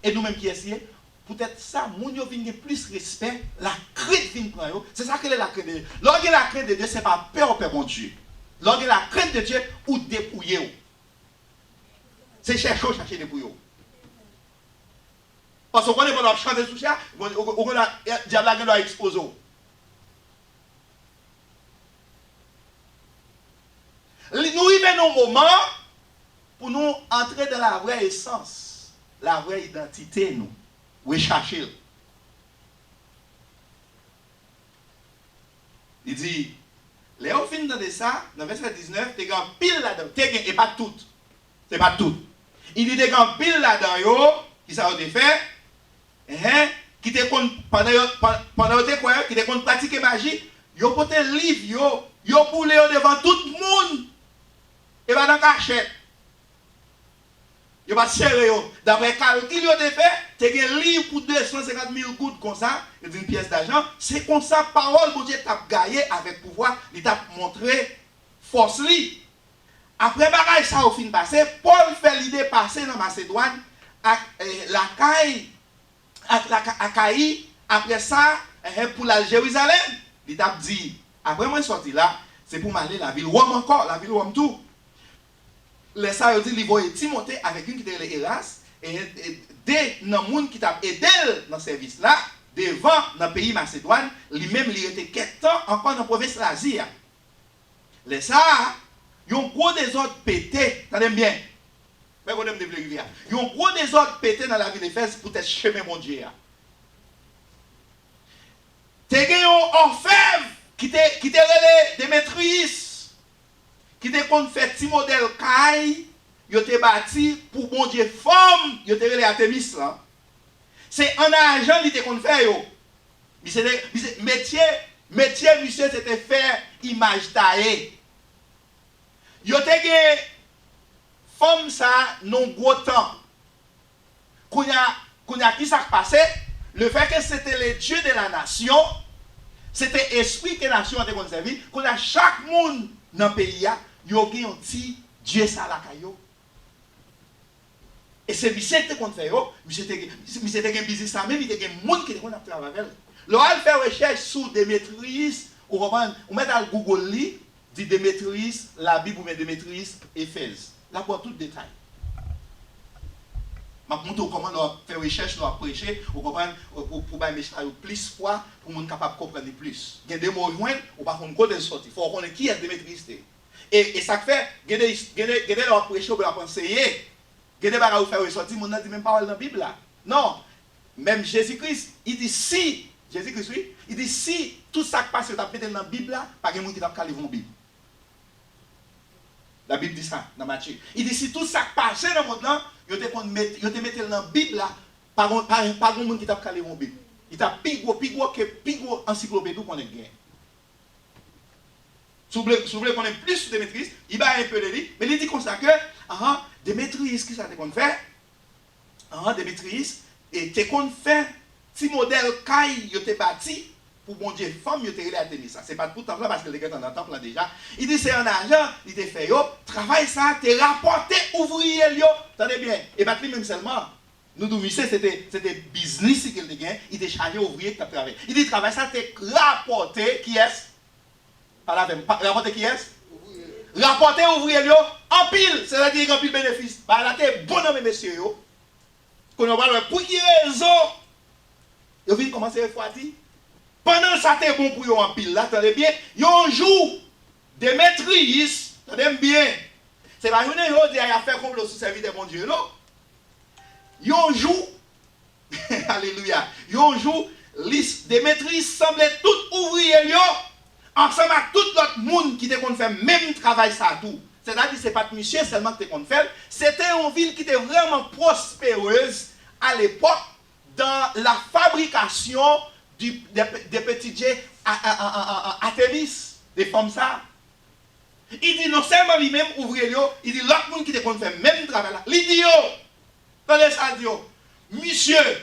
et nous-mêmes qui essayons, peut-être ça, moun yo vient plus respect, la crainte vient prendre. C'est ça que la crainte de Dieu. Lorsque la crainte de Dieu, c'est pas peur, mon Dieu. Lorsque la crainte de Dieu, ou dépouiller. C'est chercher dépouiller. Parce qu'on est pas chanter sous ça, on a diable doit exposer. Nous vivons un moment pour nous entrer dans la vraie essence, la vraie identité, nous. Rechercher. Il dit, les au fin de ça, dans verset 19, tu as pile là-dedans, et pas tout. C'est pas tout. Il dit, tu as pile là-dedans, qui ça a été fait, qui te pendant que quoi, qui te pratiquer magie, yo pote livre, yo boule devant tout le monde, et va dans cachette. Yo va serrer yo. D'après calcul yo te fait, tu as un livre pour 250 000 gouttes comme ça, une pièce d'argent. C'est comme ça, parole, bon Dieu t'a gagné avec pouvoir, il t'a montré force li. Après bagay ça au fin passé, Paul fait l'idée passer dans Macédoine, à la caille, à Caï, après ça, pour la Jérusalem. Il t'a dit, après moi sorti là, c'est pour m'aller la ville Rome encore, la ville Rome tout. Les ça dit il voyait Timothée avec une qui était Héras et des gens qui t'a aidé dans ce service là devant dans le pays Macédoine, lui-même il était quelques temps encore dans la province d'Asie. Les ça ils ont gros désordre pété, attendez bien. Mais vous devez me dire, ils ont gros désordre pété dans la ville d'Éphèse pour être chemin mon Dieu. Tu as un orfèvre qui te relé Démétrius qui te kon fait petit modèle caille, yo te bâti pour bon Dieu femme, yo te relé Artemis là. C'est en argent li te kon fait yo. Métier monsieur c'était faire image taillée. Yo te gen femme ça non gros temps. Kounya qui ça passé, le fait que c'était le Dieu de la nation, c'était esprit que la nation a conservé, kounya chaque monde dans le pays, il y a un petit Dieu ça la caillou. Et c'est monsieur qui compte faire, monsieur qui a un business ça même, il y a un monde qui a travaillé avec. Lorsqu'il fait recherche sur Démétrius, on met dans Google li, dit Démétrius, la Bible ou bien Démétrius, Éphèse. Là pour tout détail. Je vais montrer comment on fait recherche, on prêcher, on comprend pour un message plus fois pour qu'on soit capable de comprendre plus. Il y a des mots joints, on va comprendre de sortir. Il faut connaître qui est Démétrius. Et ça fait, il y a des prêcher, on va conseiller. Il y a des choses qui faire ressortir, on ne dit même pas dans la Bible là. Non, même Jésus-Christ, il dit si, Jésus-Christ oui, il dit si tout ça qui passe dans la Bible là, pas de monde qui t'a calé la Bible. La Bible dit ça dans Matthieu. Il dit si tout ça qui passe dans le monde là, yo te mette dans la Bible là, pas de monde qui t'a calé la Bible. Il t'a pigou encyclopédie qu'on a gagné. Si vous voulez qu'on ait plus sur Démétrius, il va un peu de lui, mais il dit comme ça que Démétrius, qui ça te qu'on fait? Démétrius, et te qu'on fait, si modèle caille, il te bâti, pour bon Dieu, femme, il te relé à tenir ça. C'est pas tout le temps là, parce que les gars sont dans le temple là déjà. Il dit c'est un argent, il te fait yo, travail ça, te rapporté ouvrier yo, attendez bien, et pas lui même seulement. Nous nous c'était business qu'il te gagne, il te chargé ouvrier qui t'a travaillé. Il dit travail ça, te rapporté, qui est? Rapporter qui est? Rapporter ouvrier en pile, c'est-à-dire en pile bénéfice. Bah là t'es bon homme messieurs yo. Qu'on va voir pour qui raison. Yo vient commencer à fois dit. Pendant ça t'es bon pour yo en pile là, attendez bien, yo un jour Démétrius, attendez bien. C'est pas une yo dit a faire comme le service de mon Dieu non. Yo un jour alléluia. Yo un jour Démétrius semblait tout ouvrier yo. Ensemble à tout l'autre monde qui te qu'on fait même travail ça tout. C'est-à-dire c'est pas monsieur seulement que te qu'on fait, c'était une ville qui était vraiment prospéreuse à l'époque dans la fabrication des petits jets à tennis, des femmes ça. Il dit non seulement lui-même ouvrier il dit l'autre monde qui te qu'on fait même travail là. Il dit yo, attendez ça dit yo, monsieur,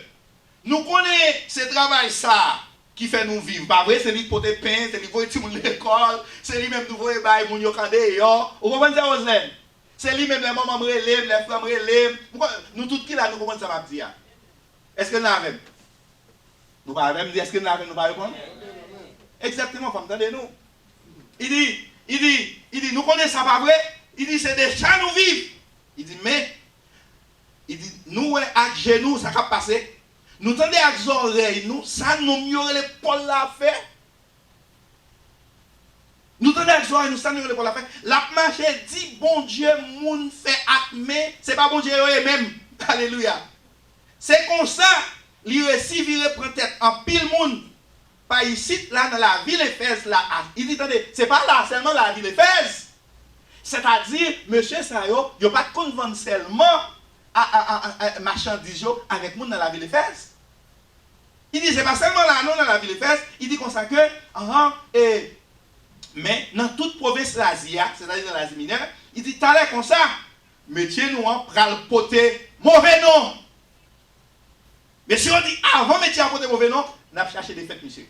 nous connaissons ce travail ça. Qui fait nous vivre. Pas vrai, c'est lui qui porte pain, c'est lui qui voit tout le monde à l'école, c'est lui même qui voit les gens qui ont vous comprenez ça, Oslem? C'est lui même les mamans relèvent, les femmes relèvent. Nous tous qui là, nous comprenons ça, ma dire. Est-ce que nous l'avons? Nous pas même dire est-ce que nous l'avons, nous pas répondre? Exactement, femme, entendez-nous. Il dit, nous connaissons ça pas vrai. Il dit, c'est des chats nous vivent. Il dit, mais, il dit, nous, avec genoux, ça va passer. Nous tendez avec les oreilles, nous, ça nous mieux les poils à faire. Nous tendez avec les oreilles, nous, ça nous mieux les poils à faire. La marche dit, bon Dieu, moun fait acmé, c'est pas bon Dieu même. Alléluia. C'est comme ça, il réussit, il reprend tête en pile monde. Pas ici, là, dans la ville d'Éphèse, là, il dit, attendez, c'est pas là seulement la ville d'Éphèse. C'est-à-dire, monsieur Sayo, il n'y a pas de compte vendre seulement à marchandises avec nous dans la ville d'Éphèse. Il dit, c'est pas seulement là, non, dans la ville d'Éphèse, il dit comme ça que, mais dans toute province l'Asie, c'est-à-dire dans l'Asie mineure, il dit, t'as l'air comme ça, métier nous, pral poter mauvais nom. Mais si on dit, avant métier à poter mauvais nom, on a cherché des fêtes, monsieur.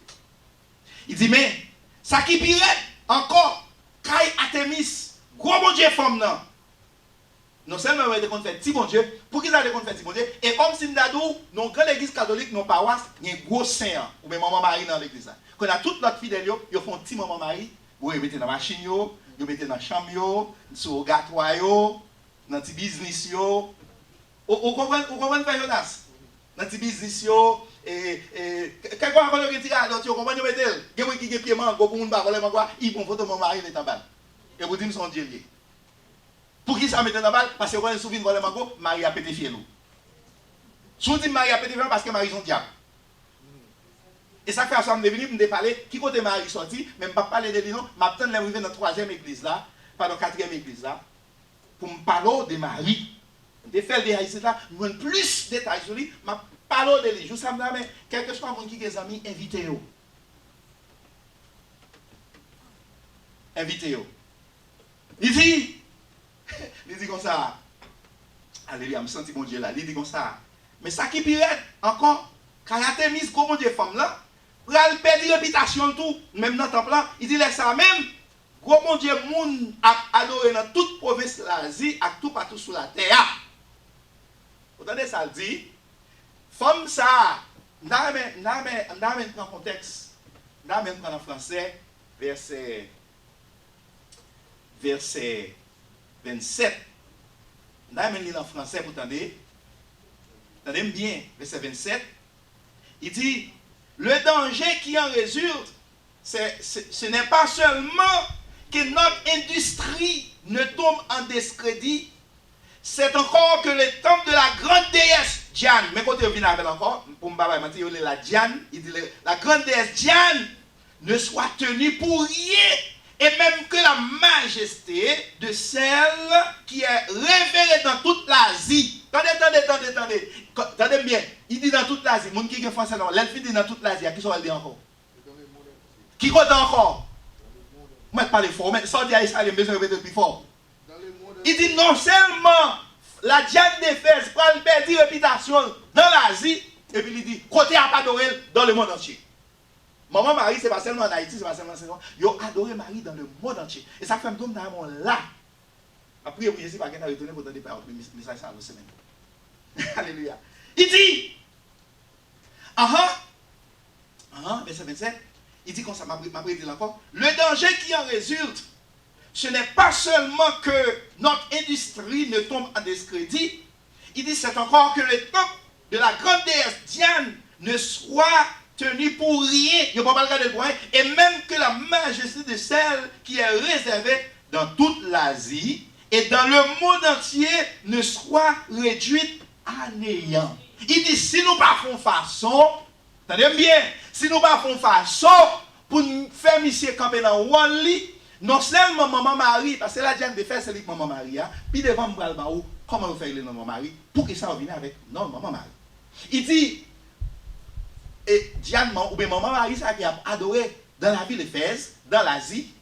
Il dit, mais, ça qui pire, encore, Kai Artemis, gros bon Dieu femme, non. Non seulement on a des comptes fait petit bon Dieu, pour qu'ils aient des comptes fait petit bon Dieu, et comme si nous avons, dans grande église catholique, nos paroisses, il y a un gros saint, ou bien maman Marie dans l'église. Quand on a toute notre fidèle, ils font petit maman Marie, vous mettez dans la machine, vous mettez dans la chambre, sur le gâteau, dans le petit business. Vous comprenez pas, Jonas? Dans le petit business, et quelqu'un a dit à l'autre, vous comprenez, vous mettez, qui est pied mango, pour ne pas voler mango, ils font photo maman Marie dans la balle. Et vous dites, nous sommes Dieu. Pour qui ça mette dans la balle? Parce que quand vous souvenez de voler mango, Marie a pété fiel. Si vous dites Marie a pété fiel, parce que Marie est son diable. Et ça fait à ça, je suis venu me parler, qui côté Marie sorti, même pas parler de lui, non, je m'attends de l'arrivée dans la 3e église là, pas dans la 4e église là, pour me parler de Marie. Je fais des détails là, je veux plus de détails sur lui, je parle de lui. Je sais pas, mais quelque chose qui des amis, invitez-vous. Invitez-vous. Il dit comme ça. Alléluia, je me sens mon Dieu là. Il dit comme ça. Mais ça qui pire encore, quand il a été mis comme Dieu femme là, pour aller perdre la réputation tout, même dans le temple là, il dit là ça même, gros mon Dieu, moun a adoré dans toute province de l'Asie, à tout partout sur la terre. Vous entendez ça dit, femme ça, n'a même en contexte, n'a même en français, verset 27. N'a même en français, vous entendez? Entendez bien, verset 27. Il dit, le danger qui en résulte, ce n'est pas seulement que notre industrie ne tombe en discrédit, c'est encore que le temple de la grande déesse Diane, mais quand il vient avec encore, pour me dire la Diane, il dit la grande déesse Diane ne soit tenue pour rien, et même que la majesté de celle qui est révérée dans toute l'Asie. Attendez bien, il dit dans toute l'Asie, mon qui est français, l'elfe dit dans toute l'Asie, qui sont dit encore? Qui compte encore? Moi, je parle fort, mais ça dit à Israël, il besoin de répéter plus fort. Il dit non seulement la Diane d'Éphèse prend le perdre réputation dans l'Asie, et puis il dit, côté à pas adoré dans le monde entier. Maman Marie, ce n'est pas seulement en Haïti, ce n'est pas seulement en Sénégal. Ils ont adoré Marie dans le monde entier. Et ça fait un tour dans le monde là. Après, vous ne pas qu'elle a retourné pour donner par le message à la semaine. Alléluia. Il dit, verset 27, il dit comme ça, m'a dit encore, le danger qui en résulte, ce n'est pas seulement que notre industrie ne tombe en discrédit, il dit c'est encore que le temple de la grande déesse Diane ne soit tenu pour rien, il ne faut pas regarder le point, et même que la majesté de celle qui est réservée dans toute l'Asie et dans le monde entier ne soit réduite à néant. Il dit si nous ne faisons pas façon, attendez bien, si nous ne faisons pas façon pour faire monsieur camper dans Wally, non seulement maman Marie, parce que la Diane de faire c'est avec maman Marie, puis devant moi, comment vous faites le nom maman Marie, pour que ça revienne avec non maman Marie. Il dit, et Diane ou bien maman Marie, ça qui a adoré dans la ville d'Éphèse, dans l'Asie,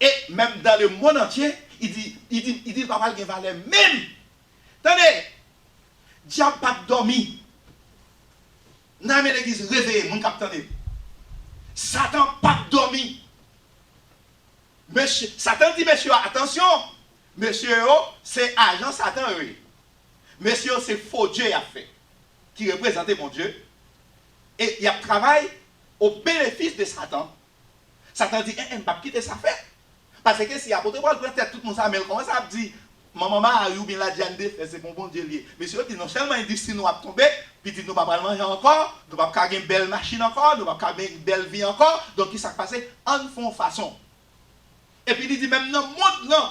et même dans le monde entier, il dit pas mal de valeur même. Attendez, diable pas dormi. Dans l'église réveillé, mon capitaine. Satan pas dormi. Monsieur, Satan dit, monsieur, attention, monsieur, c'est agent Satan, oui. Monsieur, c'est faux Dieu a fait. qui représentait mon Dieu. Et il y a travail au bénéfice de Satan. Satan dit, je ne vais pas quitter ça fait. Parce que si l'apôtre Paul prend tête tout le monde, ça commence à dire, maman a eu bien la Diane de faire, c'est pour bon Dieu lié. Monsieur dit, non seulement il dit, si nous avons tombé, puis il dit, nous ne pouvons pas manger encore, nous ne pouvons pas avoir une belle machine encore, nous ne pouvons pas avoir une belle vie encore. Donc, il s'est passé en fond façon. Et puis il dit, même dans le monde, non.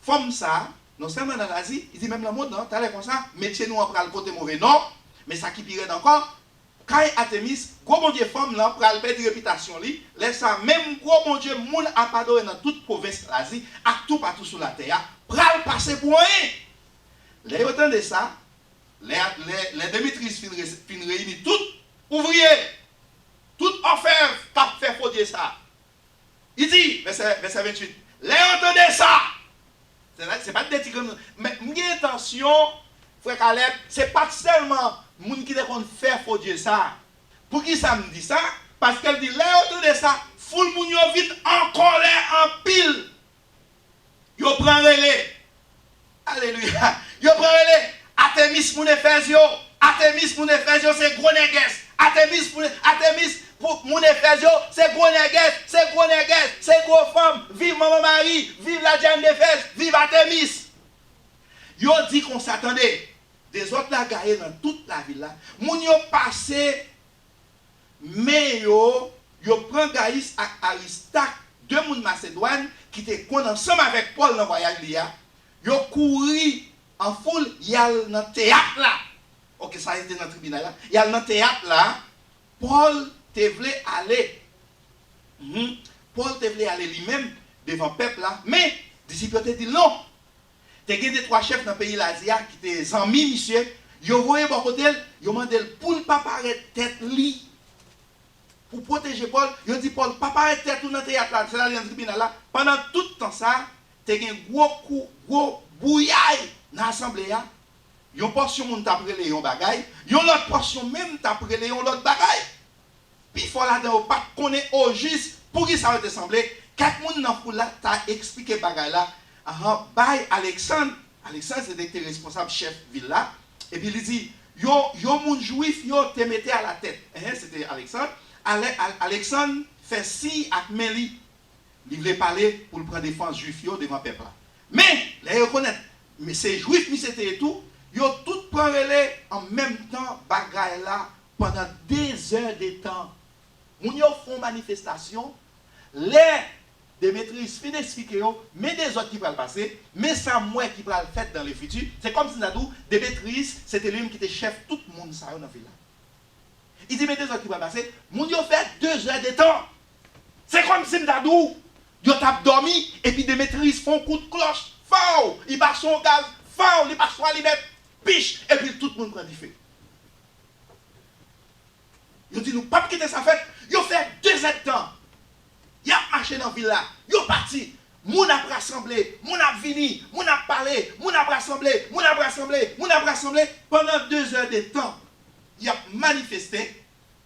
Femme ça, non seulement dans l'Asie, il dit, même dans le monde, non, t'as l'air comme ça, mettez nous après le côté mauvais, non. Mais ça qui pire encore, quand Artemis, gros bon Dieu femme là, pour perdre de réputation li, laisse ça même gros bon Dieu moun a pardonné dans toute province l'Asie, à tout partout sur la terre, pral passer pour rien. Les autant de ça, les Démétrius fin réunir tout ouvrier, tout orfèvre qui a fait faudier ça. Il dit, verset 28, les entendez ça. C'est pas des petits comme mais mon intention, frère Caleb, c'est pas seulement moun qui devons faire faudier ça. Pour qui ça me dit ça? Parce qu'elle dit, les entendez ça, foule moun yo vite en colère, en pile. Yo prend relais. Alléluia. Yo prend relais. Artemis moun Éphésio. Artemis moun Éphésio, c'est gros négues. Artemis pour mon Éphésio, c'est gros négues, c'est gros négues, c'est gros femme. Vive maman Marie, vive la Diane d'Éphèse, vive Artemis. Yo dit qu'on s'attendait. Des autres la gagne dans toute la ville là. Moun yo passé, mais yo prend Gaïs et Aristarque, deux moun Macédoine, qui étaient ensemble avec Paul dans le voyage là. Yo couru en foule, y a dans le théâtre là. Ok, ça a été dans le tribunal là. Y a dans le théâtre là, Paul te voulait aller. Paul te voulait aller lui-même devant le peuple là. Mais, les disciples te dit non. Tu as des trois chefs dans le pays l'Asie qui étaient amis, monsieur. Ils ont voyé bon côté, ils ont demandé pour ne pas paraître tête li. Pour protéger Paul, ils ont dit Paul, pas paraître tête tout dans le théâtre là. C'est là dans le tribunal là. Pendant tout le temps ça, tu as un gros bouillaille dans l'assemblée là. Ils ont portion moun t'a prélé yon bagay, yon l'autre portion même t'a prélé yon l'autre bagay. Puis il faut là dedans pas connaître au juste pour qui ça va te sembler. Quatre moun dans foule là t'a expliqué bagay là. By Alexandre c'était responsable chef ville là et puis il dit yo moun juif yo te mette à la tête. C'était Alexandre. Alexandre fait si ak Meli. Il voulait parler pour prendre défense juif yo devant peuple là. Mais les reconnaître mais c'est juif mais c'était tout. Yo tout prend relais en même temps bagay là pendant 2 heures de temps. Moun yo font manifestation, les Démétrius fin d'expliquer mais des autres qui vont le passer, mais ça moi qui va le faire dans le futur. C'est comme si nous Démétrius c'était lui qui était chef tout le monde ça dans la ville là. Il dit mais des autres qui vont le passer, moun yo fait 2 heures de temps. C'est comme si nous yo t'a dormi et puis Démétrius font coup de cloche, faux, il passe son gaz, faux, il passe son aliment. Piche, et puis tout le monde prend du feu. Ils dit nous pas quitter sa fête, ils ont fait 2 heures de temps. Ils ont marché dans la ville là, ils ont parti. Moun a rassemblé, moun a vini, moun a parlé, moun a rassemblé, moun a rassemblé, moun a rassemblé. Pendant 2 heures de temps, ils ont manifesté.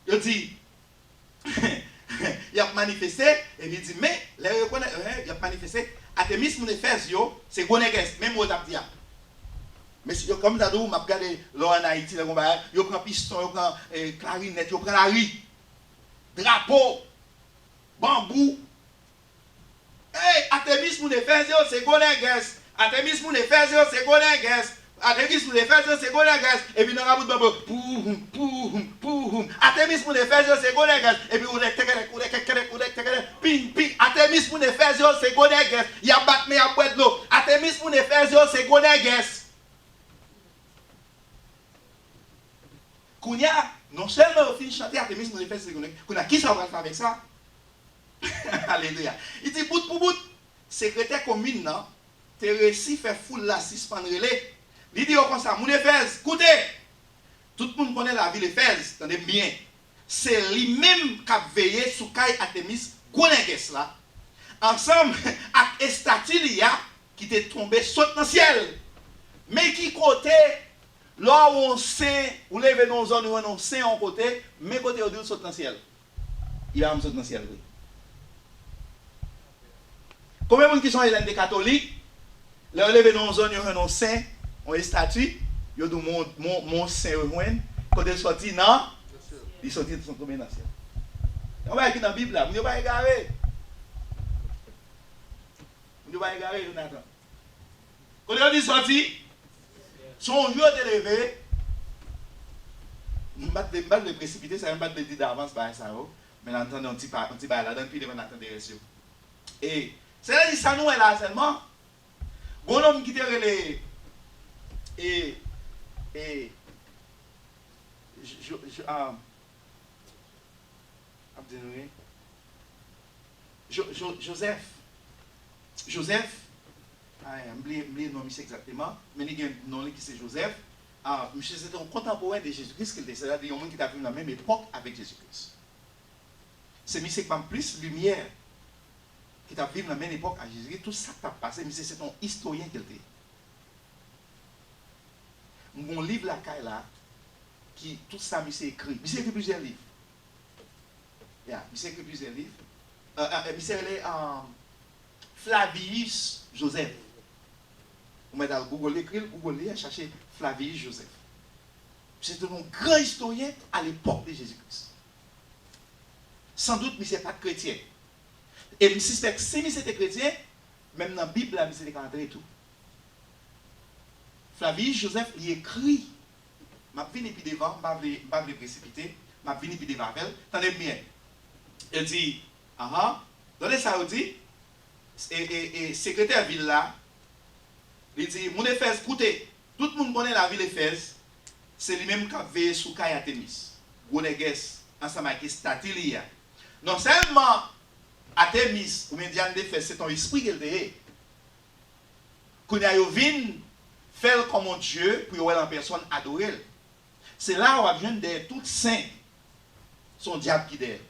Ils dit, ils ont manifesté, et ils dit, mais, ils ont manifesté. Artemis moun Éphèse, c'est Gonégues, même au Tapdia. Mais si comme ça, je regarde là en Haïti, je prends piston, je prends clarinette, je prends la riz, drapeau, bambou. Hey, Artemis moun Éphèse, c'est Gonégues. Artemis moun Éphèse, c'est Gonégues. Artemis moun Éphèse, c'est Gonégues. Et puis dans la bout de bambou, poum. Artemis moun Éphèse, c'est Gonégues. Et puis ping, ping. Artemis moun Éphèse, c'est Gonégues. Il y a battu, mais il y a boîte de l'eau. Artemis moun Éphèse, c'est Gonégues. Kounia, non seulement au fin de chanter Artemis moun Éphèse, Kounia, qui ça va faire avec ça? Alléluia. Il dit bout pour bout, secrétaire commune, non? T'es réussi faire foule la suspendre relais. Il dit comme ça, moun Éphèse, écoutez, tout le monde connaît la ville Éphèse, attendez bien. C'est lui-même qui a veillé sur Kai Artemis, Gonégues là, ensemble avec Estatilia qui était tombé saute dans le ciel. Mais qui côté, là où on sait, où les dans une zone où on sait en côté, mais côté où on saute dans le ciel. Il va me sauter dans le ciel, oui. Combien de gens qui sont des catholiques, là où les dans une zone où on sait, on est statue, yo dit mon saint rejoindre quand il sorti non, il sorti de son tombé dans le ciel. On va écrire dans la Bible là, vous pas égaré. Vous pas égaré Jonathan. Quand il sorti son jour de levé, je ne vais pas le précipiter, ça ne va pas le dire d'avance par ça. Mais l'entendre un petit bail là-dedans, puis il va attendre des récits. Et c'est là que ça nous est là seulement. Bon homme qui te relève. Et Joseph, je ne sais pas le nom exactement, mais il y a un nom qui c'est Joseph. Monsieur, c'était un contemporain de Jésus-Christ, c'est-à-dire un monde qui a vécu dans la même époque avec Jésus-Christ. C'est monsieur qui a plus lumière, qui a vécu dans la même époque avec Jésus-Christ, tout ça qui a passé, monsieur, c'est un historien qu'il était. Mon livre là, qui tout ça, monsieur écrit. Monsieur écrit plusieurs livres. Monsieur écrit plusieurs livres. Monsieur est Flavius Joseph. Vous mettez dans Google, écrire, Google, chercher Flavius Joseph. C'était un grand historien à l'époque de Jésus-Christ. Sans doute, monsieur n'est pas chrétien. Et monsieur, si monsieur était chrétien, même dans la Bible, monsieur était rentré et tout. Flavius Joseph, il écrit. Je vais venir puis devant, je ne vais pas le précipiter. Je vais venir puis devant. Attendez bien. Il dit, donnez ça, il dit, et secrétaire ville là, il dit, mon Éphèse, écoutez, tout le monde connaît la ville d'Éphèse, c'est lui-même qui a veillé sous Artémis. Gonéges, ensemble avec Statilia. Non seulement Artémis, ou Diane d'Éphèse, c'est ton esprit qu'elle est. Qu'on a vu faire comme un Dieu pour y en personne adorer. C'est là où on a besoin d'être tout saint. Son diable qui est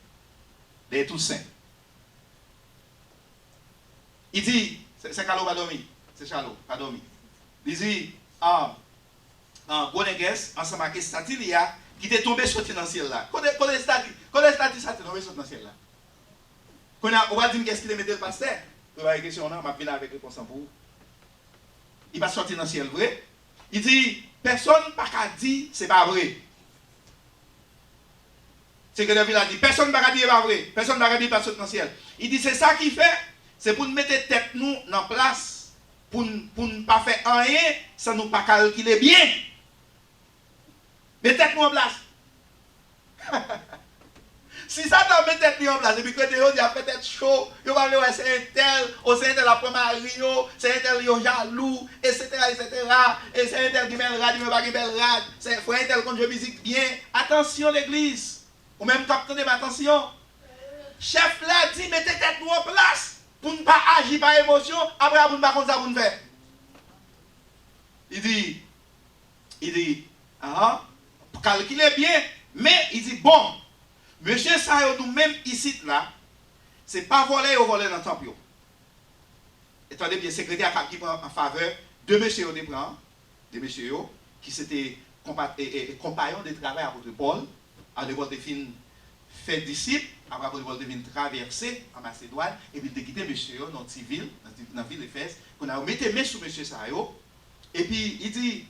d'être tout saint. Il dit, c'est Carlo pas dormi. C'est Charlot, pas dormi. Il dit, Gonéges, ensemble avec Statilia, qui était tombé sur le ciel là. Quand est Statilia, ça tombé sur le ciel là. Quand on va dire qu'est-ce qu'il est mis le pasteur, on va question là, on va venir avec réponse pour vous. Il va sortir dans le ciel vrai. Il dit, personne n'a qu'à dire c'est pas vrai. C'est que David a dit, personne n'a qu'à dire c'est pas vrai. Personne n'a qu'à dire pas sortir dans le ciel. Il dit, c'est ça qu'il fait, c'est pour nous mettre tête nous en place, pour ne pas faire rien, sans nous pas calculer bien. Mettez tête nous en place. Si ça t'a mis tête en place, et puis que tu as peut-être chaud, tu vas dire c'est un tel, ou c'est un tel après Mario, c'est un tel qui est jaloux, etc. Et c'est un tel qui met le rad, il ne pas qui met le rad, c'est un tel qui joue musique bien. Attention l'église, ou même capitaine, attention. Chef là dit, mettez tête nous en place, pour ne pas agir par émotion, après pour ne pas comme ça pour nous faire. Il dit, pour calculer bien, mais il dit, bon, monsieur Sayo, nous-mêmes ici, là, c'est pas voler ou voler dans le temple. Attendez bien, secrétaire qui prend en faveur de monsieur de monsieur qui s'était compagnon de travail à votre Paul, à de votre fin fait disciple, après votre fin traverser en Macédoine, et puis de quitter monsieur dans la ville, dans la ville d'Éphèse, qu'on a mis main sur monsieur Sayo, et puis il dit,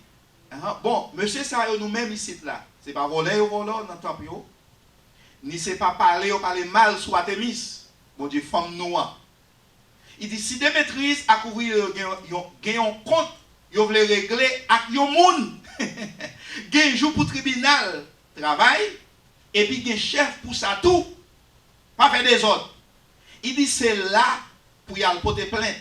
bon, monsieur Sayo, nous-mêmes ici, là, c'est pas voler ou voler dans le temple. Ni c'est pas parler ou parler mal sur Artémis, mon Dieu, femme noire. Il dit, si Démétrius a couvert un compte, il veut régler avec un monde. Il y a un jour pour le tribunal, travail, et puis il y a un chef pour ça tout, pas faire des ordres. Il dit, c'est là pour y aller porter plainte.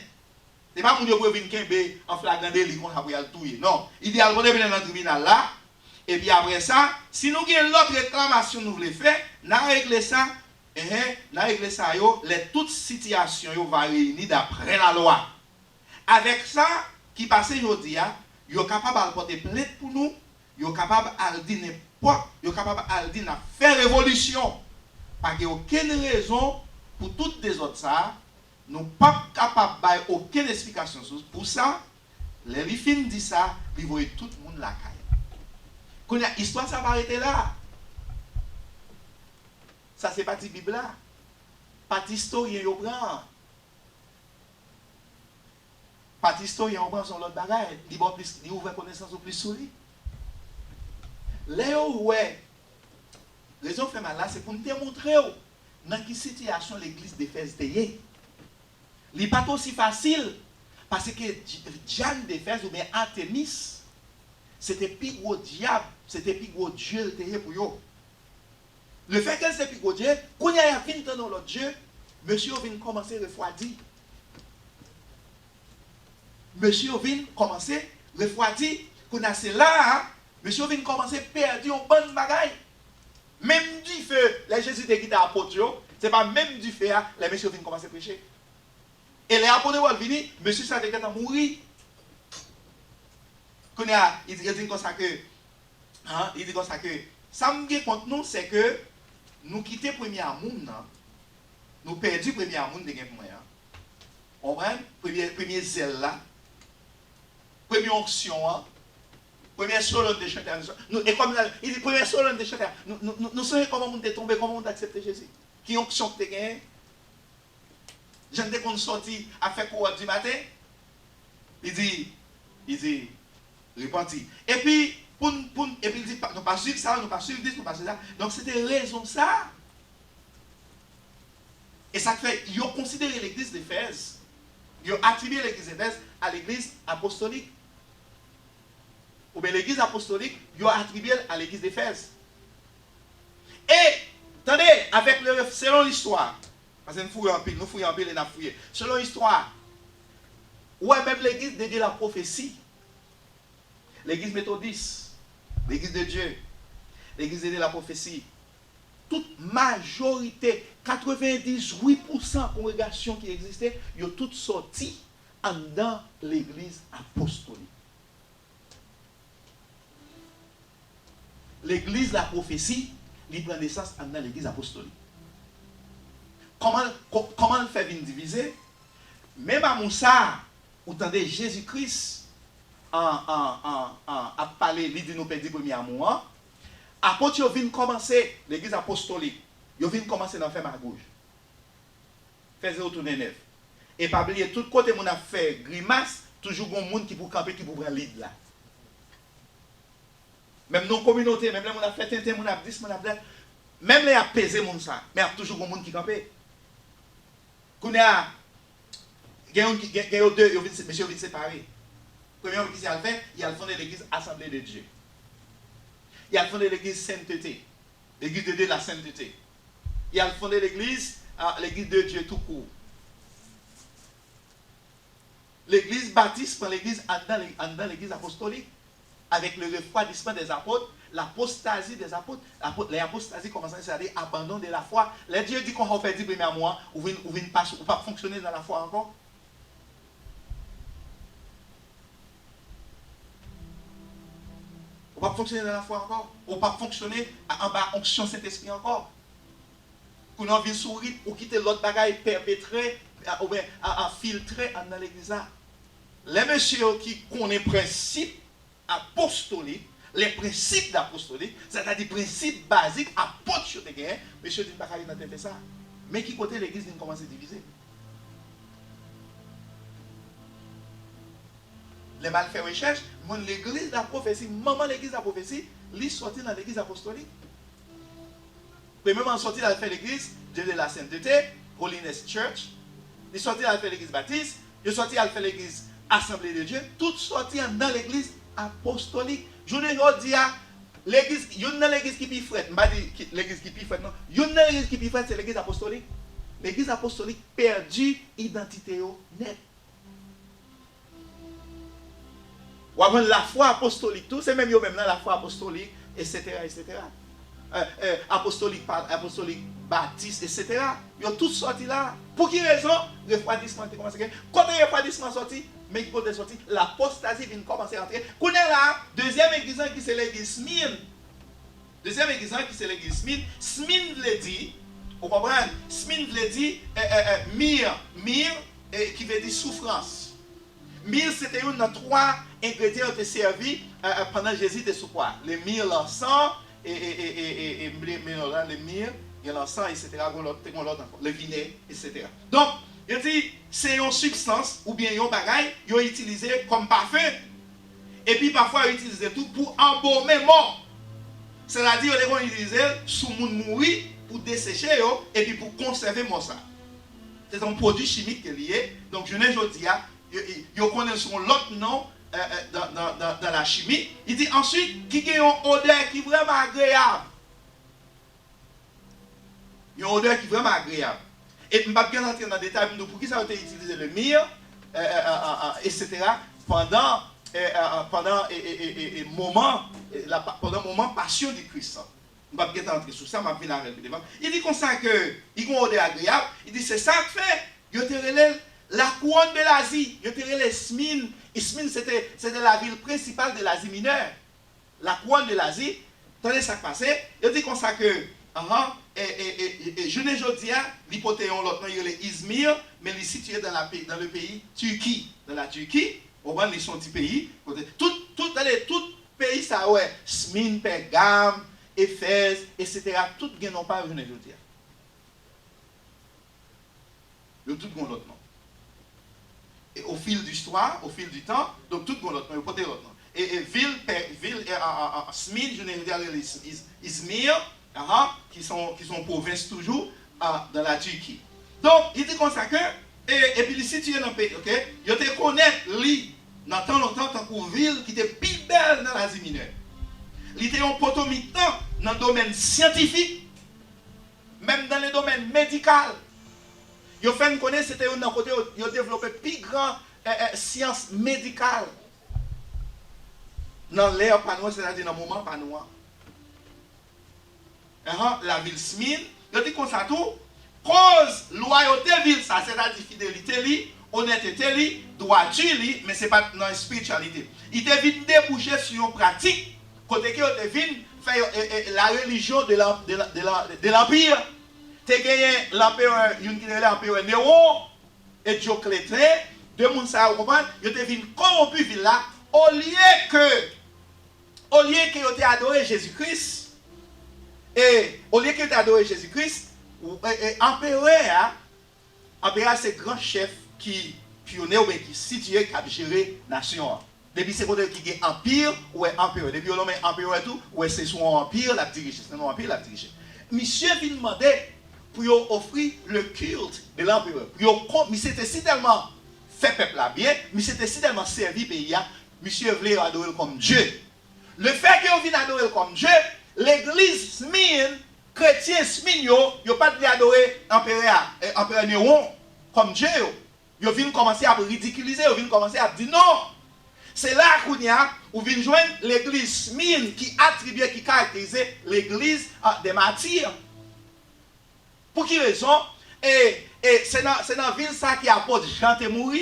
Ce n'est pas pour venir en flagrant délit pour y aller tout. Non, il dit, aller porter plainte dans le tribunal là. Et puis après ça, si nous avons l'autre réclamation nous voulons faire, nous régler ça, toutes situations vont réunir d'après la loi. Avec ça, qui passe aujourd'hui, vous êtes capable de porter plainte pour nous, vous êtes capable de dire n'importe, vous êtes capable de dire faire révolution. Parce qu'il n'y a aucune raison pour toutes les autres ça, nous ne sommes pas capables de donner aucune explication. Pour ça, les films disent ça, ils voient tout le monde la caille. Quand l'histoire, ça va arrêter là. Ça, c'est pas de Bible là. Pas d'historien, il prend. Pas d'historien, on prend son l'autre bagaille. Il ouvre connaissance au plus sur lui. Léo, ouais, raison fait mal là, c'est pour nous démontrer dans quelle situation l'église d'Éphèse était. Il n'est pas aussi facile, parce que Jeanne d'Éphèse ou bien Artémis, c'était plus gros diable, c'était plus gros Dieu pour eux. Le fait qu'elle s'est plus gros Dieu, quand il y a fini dans l'autre Dieu, monsieur vient commencer à refroidir. Monsieur vient commencer à refroidir. Quand c'est là, monsieur vient commencer à perdre une bonne bagaille. Même du feu, les Jésus qui étaient apôtres, ce n'est pas même du feu, les messieurs viennent commencer à prêcher. Et les apôtres vont venir, monsieur ça devait mourir. Il dit comme ça que, ça me dit contre nous, c'est que nous quittons le premier amour, nous perdons le premier amour de gain moyen. On voit, premier zèle là, première onction, première solonne de chanter. Et comme il dit, première solonne de chanter, nous savons comment on est tombé, comment on a accepté Jésus. Qui onction que tu as gagné? J'en ai qu'on sorti à faire quoi du matin? Il dit, repenti. Et puis, et puis il dit, nous pas suivre ça, nous pas suivre ça, nous pas suivre ça. Donc c'était raison ça. Et ça fait, ils ont considéré l'église d'Éphèse, ils ont attribué l'église d'Éphèse à l'église apostolique. Ou bien l'église apostolique, ils ont attribué à l'église d'Éphèse. Et, attendez, selon l'histoire, parce que nous fouillons en pile et nous fouillons. Selon l'histoire, ouais, même l'église dédiée à la prophétie, l'église méthodiste, l'église de Dieu, l'église dédiée à la prophétie, toute majorité, 98% de congrégations qui existaient, ils ont toutes sorti dans l'église apostolique. L'église de la prophétie, il prend naissance dans l'église apostolique. Comment le fait diviser? Même à Moussa, vous entendez Jésus-Christ a parlé, il dit nous perdons le premier amour. Apôtre, ils viennent commencer l'église apostolique. Ils viennent commencer dans le faire à gauche. Faisez retourner neuf. Et pas oublier, tout côté mon a fait grimace, toujours un monde qui pour camper, qui pour prendre lead là. Même nos communautés, même là, on a fait tenter, on a dit, on a dit, même les apaiser, mon ça, mais il y a toujours un monde qui campe. Quand il y a deux, monsieur vient séparer. Premier homme qui s'est fait, il a fondé l'église Assemblée de Dieu. Il a fondé l'église Sainteté, l'église de Dieu, la Sainteté. Il a fondé l'église de Dieu tout court. L'église baptiste prend l'église dans l'église apostolique. Avec le refroidissement des apôtres, l'apostasie des apôtres, les apostasies commencent à dire abandon de la foi. Les dieux disent qu'on va faire 10 premiers mois, ou pas fonctionner dans la foi encore. Ou pas fonctionner dans la foi encore. Ou pas fonctionner en bas onction Saint-Esprit encore. Qu'on a envie sourire ou quitter l'autre bagaille perpétré, ou bien à filtrer dans l'église là. Les messieurs qui connaissent le principe apostolique, les principes d'apostolique, c'est-à-dire principes basiques, apôtres de guerre, monsieur dit pas qu'il n'a pas fait ça. Mais qui côté l'église commence à diviser. Les mal fait recherche, l'église de la prophétie, maman l'église de la prophétie, lui sorti dans l'église apostolique. Premièrement sorti dans l'église de la sainteté, Holiness Church, il sorti dans l'église baptiste, il sorti dans l'église Assemblée de Dieu, tout sorti dans l'église apostolique. Je ne dis pas, l'église, il y a une église qui est frette, l'église qui est frette, non. Il y a une église qui est frette, c'est l'église apostolique. L'église apostolique perdu identité nette. Ou avant la foi apostolique, tout, c'est même la foi apostolique, etc. Apostolique baptiste, etc. Ils ont tous sorti là. Pour qui raison? Refroidissement. Quand le refroidissement sorti, mais qui est sorti, l'apostasie vient commencer à entrer. Qu'on est là, deuxième église qui c'est l'église Smyrne. Deuxième église qui c'est l'église Smyrne. Smyrne veut dire, vous comprenez? Smyrne veut dire myrrhe qui veut dire souffrance. Myrrhe, c'était une de trois ingrédients qui étaient servis pendant Jésus était sous quoi? Le myrrhe, l'encens, le myrrhe, et l'encens, etc. Le vinaigre, etc. Donc, il dit, c'est une substance ou bien une bagaille, ils ont utilisé comme parfum. Et puis parfois, ils utilisent tout pour embaumer mort. C'est-à-dire qu'ils utilisaient sous moun mouri pour dessécher et puis pour conserver mon ça. C'est un produit chimique qui est lié. Donc, je ne dis pas, ils connaissent l'autre nom dans la chimie. Il dit ensuite qu'il y a une odeur qui est vraiment agréable. Il y a une odeur qui est vraiment agréable. Et je ne vais pas bien entrer dans le détail pour qui ça a été utilisé le mire, etc. pendant moment passion du Christ. Je ne vais pas bien entrer sur ça, je vais venir devant. Il dit comme ça que il y a une odeur agréable. Il dit c'est ça que fait. Il a la couronne de l'Asie. Il a Smyrne. Et Smyrne c'était la ville principale de l'Asie mineure. La couronne de l'Asie. Attendez ça qui passait. Il dit comme ça que je ne dis pas, l'hypothèse l'autre nom, il est Izmir, mais il est situé dans le pays Turquie. Dans la Turquie, au moins ils sont un petit pays. Tout pays, ça ouais, Smyrne, Pergame, Éphèse, etc. Tout ne n'ont pas, je ne dis pas. Le tout gon l'autre nom. Et au fil de l'histoire, au fil du temps, donc tout gon l'autre nom, l'autre nom. Et ville, Smyrne, je ne dis pas, Izmir, qui sont provinces toujours dans la Turquie. Donc, il dit comme ça que, et puis il situé dans le pays, ok? Il te connaît, lui, dans tant longtemps, tant qu'une ville qui était plus belle dans l'Asie mineure. Il était un potomitan dans le domaine scientifique, même dans le domaine médical. Il fait connaître, c'était un côté, il a développé plus grand science médicale dans l'air panois, c'est-à-dire dans le moment panois. La ville Smyrne, il dit comme ça tout, cause loyauté ville, ça c'est-à-dire fidélité, honnêteté, droiture, mais ce n'est pas dans la spiritualité. Il te vient déboucher sur une pratique, côté que il te vient faire la religion de l'Empire. Tu as gagné l'Empereur Néron et Dioclétien, deux personnes ça comprendre, il te vient corrompu ville là, au lieu que tu aies adoré Jésus-Christ. Et au lieu que tu adores Jésus-Christ, l'empereur, c'est grand chef qui pionnier ou qui situé, qui a géré la nation. Depuis c'est côté qui est empire ou empereur. Depuis on met empereur et tout, ou c'est son empire la dirige, c'est son empire la dirige. Monsieur vient demander pour offrir le culte de l'empereur. Mais c'était si tellement fait peuple là bien, mais c'était si tellement servi pays, monsieur voulait adorer comme Dieu. Le fait que vous venez adorer comme Dieu, l'église Smyrne, chrétien Smyrne, ils n'ont pas adorer l'empereur Néron comme Dieu. Ils viennent commencer à ridiculiser, ils viennent commencer à dire non. C'est là qu'on y a, où vient joindre l'église Smyrne qui attribue, qui caractérise l'église des martyrs. Pour quelle raison? Et c'est dans la ville ça qui apôtre Jean est mort,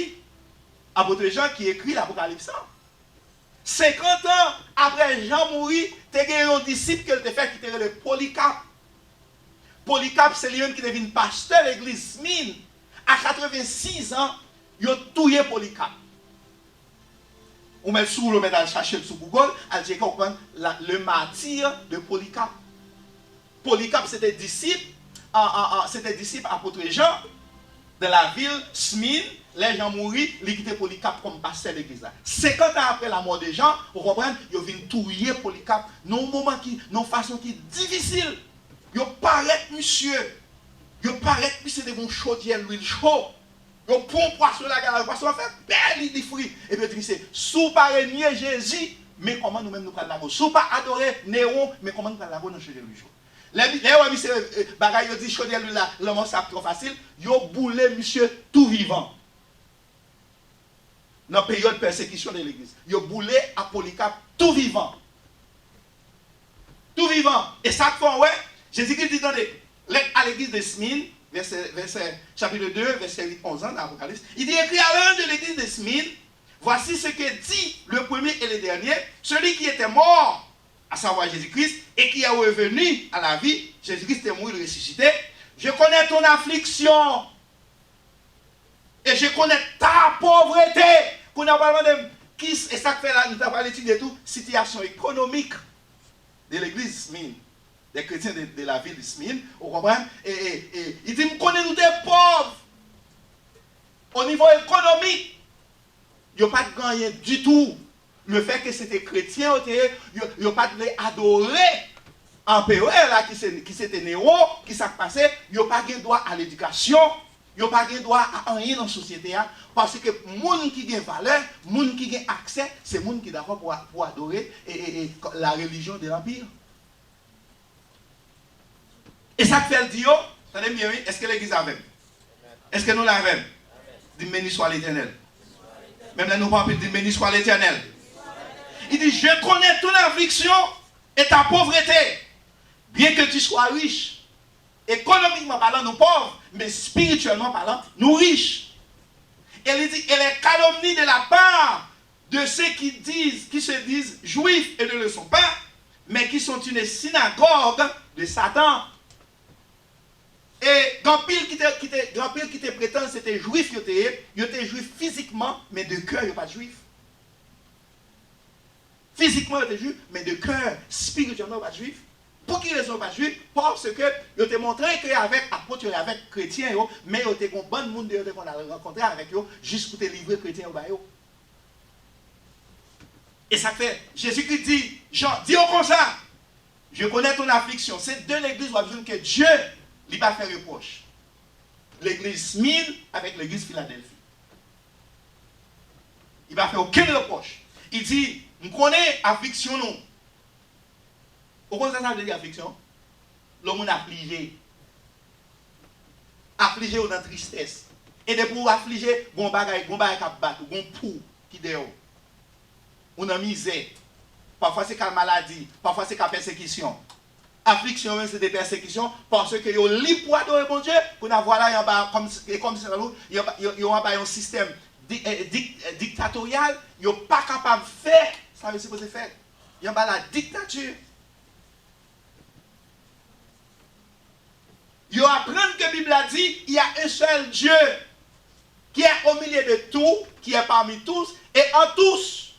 apôtre Jean qui écrit l'Apocalypse. 50 ans après Jean mourir, tu as un disciple qui te fait qui était le Polycarpe. Polycarpe, c'est lui-même qui devient pasteur de l'église Smyrne. À 86 ans, il a tué Polycarpe. On met sous le met à chercher sur Google, à dire le martyr de Polycarpe. Polycarpe, c'était disciple apôtre Jean de la ville Smyrne. Les gens mourent, ils quittent Polycarpe comme pasteur de l'église. 50 ans après la mort des gens, vous comprenez, ils viennent tuer Polycarpe dans un moment qui, dans une façon qui est difficile. Ils paraissent, monsieur, c'est des bons chaudières, l'huile chaude. Ils prennent un poisson là, le poisson fait belle, il frit. Et puis ils disent, sous pas renier Jésus, mais comment nous-mêmes nous prenons la gauche. Sous pas adorer Néron, mais comment nous prenons la gauche dans le chaudière, l'huile chaude. Les monsieur, bagaille, ils disent chaudière, l'huile là, l'homme ça trop facile. Ils ont boulé, monsieur, tout vivant. Dans la période de persécution de l'église. Ils ont boulé à Polycarpe tout vivant. Tout vivant. Et ça fait, ouais, Jésus-Christ dit à l'église de Smyrne, verset chapitre 2, verset 8, 11 ans dans l'Apocalypse, il dit, écrit à l'un de l'église de Smyrne, voici ce que dit le premier et le dernier, celui qui était mort, à savoir Jésus-Christ, et qui est revenu à la vie, Jésus-Christ est mort, il est ressuscité. Je connais ton affliction. Et je connais ta pauvreté. Qu'on a parlé de qui et ça fait là, nous avons parlé de tout, situation économique de l'église Smyrne, des chrétiens de la ville de Smyrne, vous comprenez? Et il dit, je connais nous des pauvres. Au niveau économique, il n'y a pas de gagné du tout. Le fait que c'était chrétien, il n'y a pas de adorer empereur là qui c'était Néo, qui s'est passé, il n'a pas de droit à l'éducation, il n'a pas de droit à rien dans la société, parce que les gens qui ont valeur, les gens qui ont accès, c'est les gens qui sont d'accord pour adorer la religion de l'Empire. Et ça fait le dire, attendez bien, est-ce que l'église a même? Est-ce que nous l'avons? Dis béni soit l'Éternel. Même là, nous pas dire béni soit l'Éternel. Il dit, je connais ton affliction et ta pauvreté. Bien que tu sois riche, économiquement parlant, nous pauvres, mais spirituellement parlant, nous riches. Et il dit, et les calomnies de la part de ceux qui se disent juifs et ne le sont pas, mais qui sont une synagogue de Satan. Et grand pile qui te prétend c'était juif, il était juif physiquement, mais de cœur, il n'est pas juif. Physiquement, il était juif, mais de cœur, spirituellement, il n'est pas juif. Pour qui raison pas juif? Parce que il te montré qu'avec apôtres, avec chrétiens, mais il te un bon monde qu'on a rencontré avec eux, juste pour te livrer chrétiens au bail. Et ça fait, Jésus-Christ dit, Jean, dis comme ça, je connais ton affliction. C'est de l'église où on que Dieu il va faire reproche. L'église Smyrne avec l'église Philadelphie. Il va faire aucun reproche. Il dit, je connais affliction nous. Pourquoi ça veut dire affliction? Le monde affligé. Affligé ou dans tristesse. Et de pour affliger, bon bagay qui bat, bon pou qui dehors. Ou dans misère. Parfois c'est la maladie, parfois c'est la persécution. Affliction, c'est des persécutions parce que vous libre pour adorer bon Dieu, pour avoir là, comme c'est il y a un système dictatorial, ils ne sont pas capables de faire ça que c'est supposé faire. Il y a la dictature. Ils apprennent que la Bible a dit il y a un seul Dieu qui est au milieu de tout, qui est parmi tous et en tous.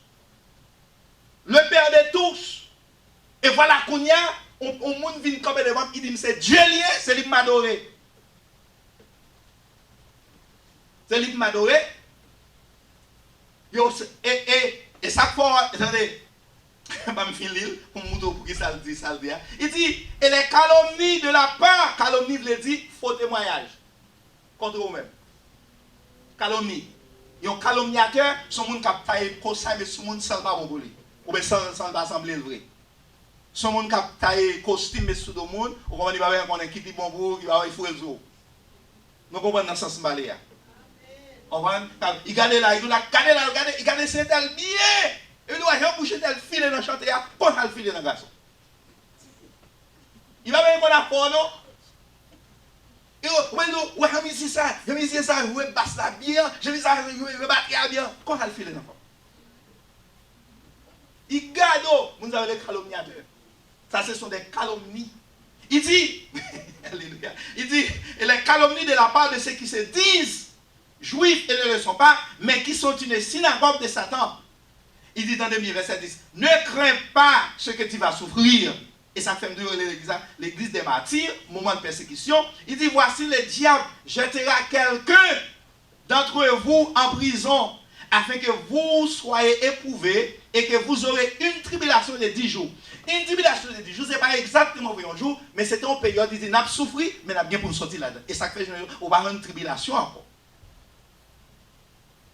Le Père de tous. Et voilà qu'on y a. On monde vient comme devant, il dit c'est Dieu lié, c'est lui qui m'adorer. C'est lui qui m'adorer. Et ça fait, attendez, je vais me finir pour que ça le dit, ça le dit. Il dit, et les calomnies de la part, calomnie veut dire faux témoignage contre vous-même. Calomnie. Il y a un calomniateur, son monde qui a taillé pour ça, mais son monde sans pas bon pour lui. Ou bien sans assembler le vrai. Son monde qui a taillé costume mais sous le monde, on va dire qu'on quitte bon pour il va il faut le jour. Nous comprenons dans ce sens malé. On va il garde là, il garde c'est tel bien. Il doit rien boucher tel filer dans chanter là, pour ça le filer dans garçon. Il va bien qu'on a fort non. Et ouais, je me dis ça, je basse là bien, je me dis ça, je battre bien, pour ça le filer dans fort. Il garde, vous avez les calomniateurs. Ça, ce sont des calomnies. Il dit, alléluia, il dit, et les calomnies de la part de ceux qui se disent juifs et ne le sont pas, mais qui sont une synagogue de Satan. Il dit dans verset 10, ne crains pas ce que tu vas souffrir. Et ça fait l'église des martyrs, moment de persécution. Il dit, voici le diable jettera quelqu'un d'entre vous en prison, afin que vous soyez éprouvés et que vous aurez une tribulation de 10 jours. Une tribulation de 10 jours, ce n'est pas exactement un jour, mais c'est une période, il dit, n'a pas souffert, mais n'a bien pour sortir là-dedans. Et ça fait, on va avoir une tribulation encore.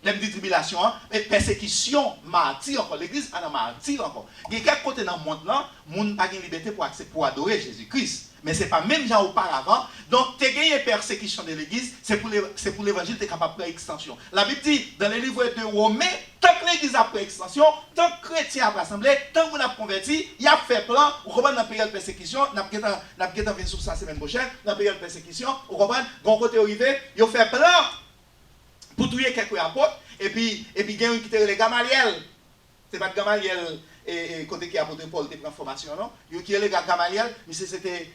L'aime dit tribulation, mais persécution, martyr encore. L'église a un martyr encore. Il y a quelques côtés dans le monde là, le monde n'a pas de liberté pour adorer Jésus-Christ. Mais ce n'est pas même genre auparavant. Donc, tu as gagné persécution de l'église, c'est pour l'évangile, tu es capable de faire extension. La Bible dit, dans les livres de Romains, tant que l'église a pris extension, tant que les chrétiens a rassemblé, tant qu'on a converti, il a fait plan, on reprend dans la période de persécution, on a venir sur ça la semaine prochaine, dans la période de persécution, on reprend, bon côté arrivé, il a fait plan pour tuer quelques apôtres, et puis il y a un qui était le Gamaliel. C'est pas Gamaliel. Et côté qui a apporté Paul des informations, non? Il y a le Gamaliel, mais c'était